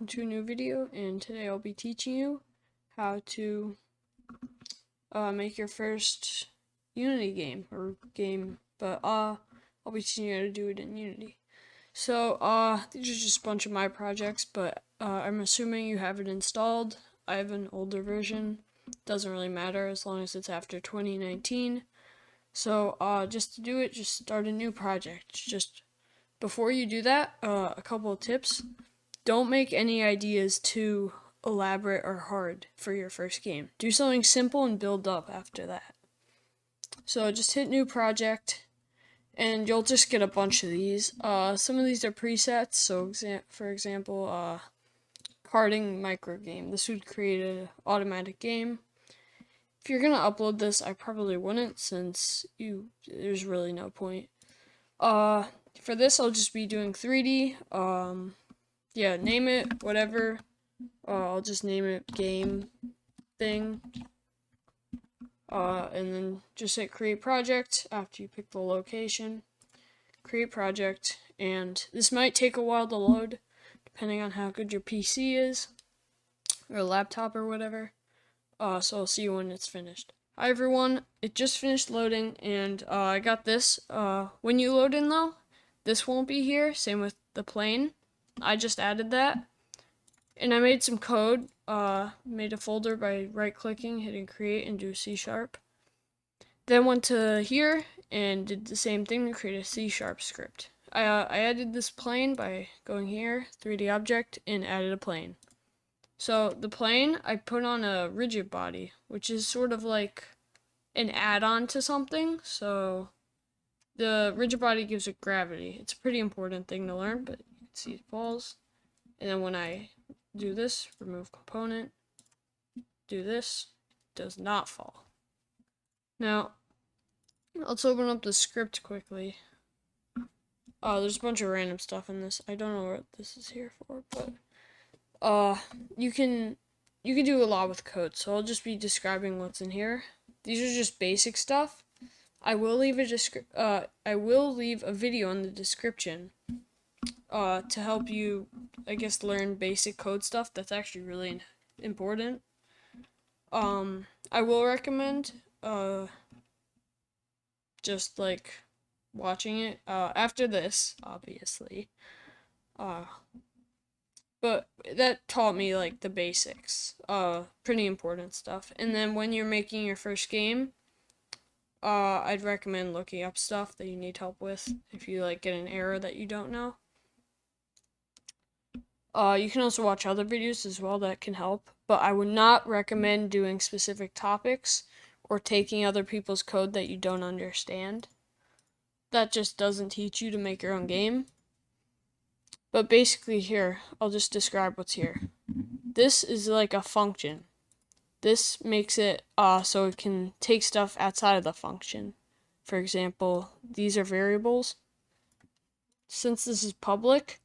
welcome to a new video, and today I'll be teaching you how to make your first Unity game, but I'll be teaching you how to do it in Unity. So these are just a bunch of my projects, but I'm assuming you have it installed. I have an older version, doesn't really matter as long as it's after 2019. So just to do it, just start a new project. Just before you do that, a couple of tips. Don't make any ideas too elaborate or hard for your first game. Do something simple and build up after that. So just hit new project, and you'll just get a bunch of these. Some of these are presets, so for example, karting micro game. This would create an automatic game. If you're gonna upload this, I probably wouldn't, since there's really no point. For this, I'll just be doing 3D. Yeah, name it whatever. I'll just name it game thing. And then just hit create project after you pick the location. Create project, and this might take a while to load, depending on how good your PC is, or laptop or whatever. So I'll see you when it's finished. Hi everyone, it just finished loading, and I got this. When you load in though, this won't be here. Same with the plane. I just added that. And I made some code, made a folder by right-clicking, hitting create, and do C#. Then went to here and did the same thing to create a C# script. I added this plane by going here, 3D object, and added a plane. So the plane, I put on a rigid body, which is sort of like an add-on to something. So the rigid body gives it gravity. It's a pretty important thing to learn, but you can see it falls. And then when I do this, remove component, do this, does not fall. Now, let's open up the script quickly. There's a bunch of random stuff in this. I don't know what this is here for, but you can do a lot with code, so I'll just be describing what's in here. These are just basic stuff. I will leave a video in the description to help you, I guess, learn basic code stuff. That's actually really important. I will recommend just like watching it after this, obviously. But that taught me like the basics, pretty important stuff. And then when you're making your first game, I'd recommend looking up stuff that you need help with if you like get an error that you don't know. You can also watch other videos as well that can help, but I would not recommend doing specific topics or taking other people's code that you don't understand. That just doesn't teach you to make your own game. But basically here, I'll just describe what's here. This is like a function. This makes it so it can take stuff outside of the function. For example, these are variables. Since this is public,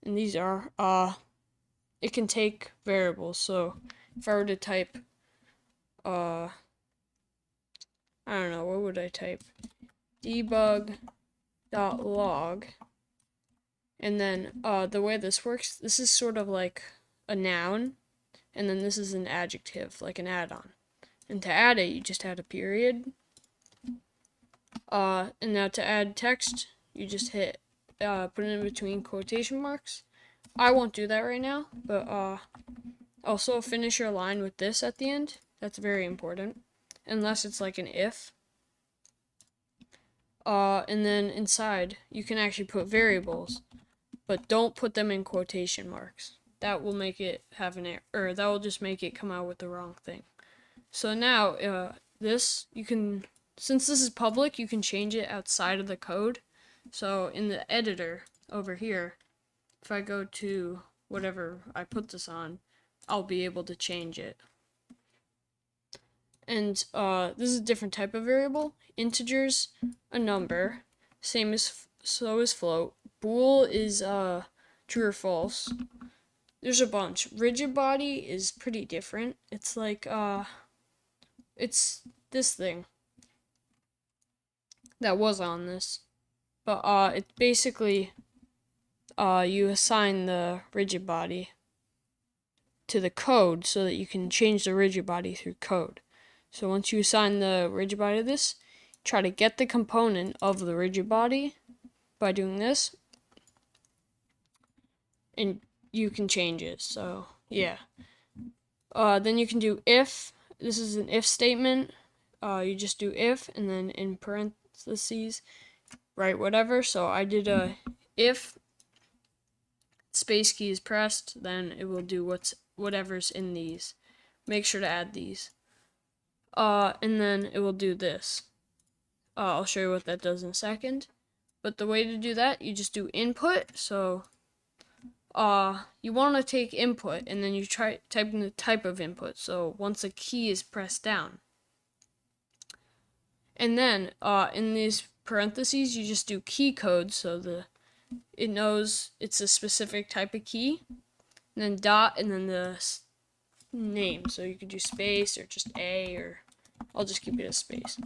and these are, it can take variables. So if I were to type, I don't know, what would I type? Debug.log. And then the way this works, this is sort of like a noun, and then this is an adjective, like an add-on. And to add it, you just add a period. And now to add text, you just hit, put it in between quotation marks. I won't do that right now, but also finish your line with this at the end. That's very important, unless it's like an if. And then inside, you can actually put variables, but don't put them in quotation marks. That will make it have an error, that will just make it come out with the wrong thing. So now, this, you can, since this is public, you can change it outside of the code. So in the editor over here, if I go to whatever I put this on, I'll be able to change it. And this is a different type of variable. Integers, a number, same as so is float. Bool is true or false. There's a bunch. Rigid body is pretty different. It's like it's this thing that was on this, but it's basically you assign the rigid body to the code so that you can change the rigid body through code. So once you assign the rigid body to this, try to get the component of the rigid body by doing this, and you can change it. So yeah. Then you can do if. This is an if statement. You just do if, and then in parentheses, write whatever. So I did a if space key is pressed, then it will do whatever's in these. Make sure to add these. And then it will do this. I'll show you what that does in a second. But the way to do that, you just do input. So you want to take input, and then you type in the type of input. So once a key is pressed down, and then in these parentheses, you just do key code, so it knows it's a specific type of key, and then dot, and then the name. So you could do space or just A, or I'll just keep it as space.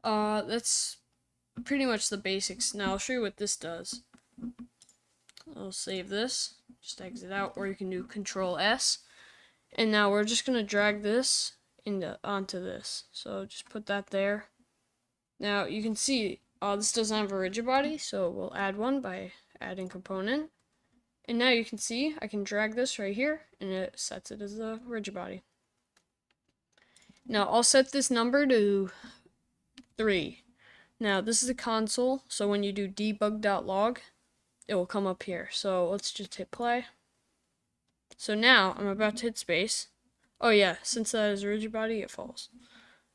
That's pretty much the basics. Now I'll show you what this does. I'll save this, just exit out, or you can do Control S. And now we're just gonna drag this onto this. So just put that there. Now you can see this doesn't have a rigid body, so we'll add one by adding component. And now you can see I can drag this right here, and it sets it as a rigid body. Now I'll set this number to 3. Now this is a console, so when you do debug.log, it will come up here. So let's just hit play. So now I'm about to hit space. Oh yeah, since that is a rigid body, it falls.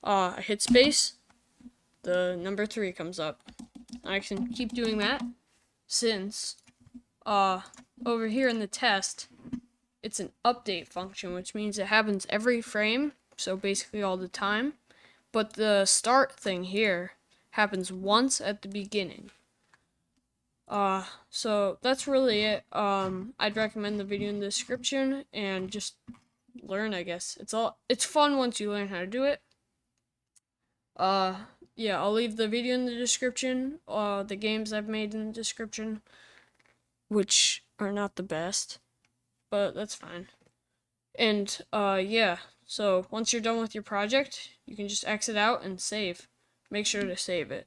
I hit space, the number 3 comes up. I can keep doing that since over here in the test, it's an update function, which means it happens every frame, so basically all the time. But the start thing here happens once at the beginning. So that's really it. I'd recommend the video in the description and just learn, I guess. It's fun once you learn how to do it. Yeah, I'll leave the video in the description, the games I've made in the description, which are not the best, but that's fine. And, yeah, so once you're done with your project, you can just exit out and save. Make sure to save it.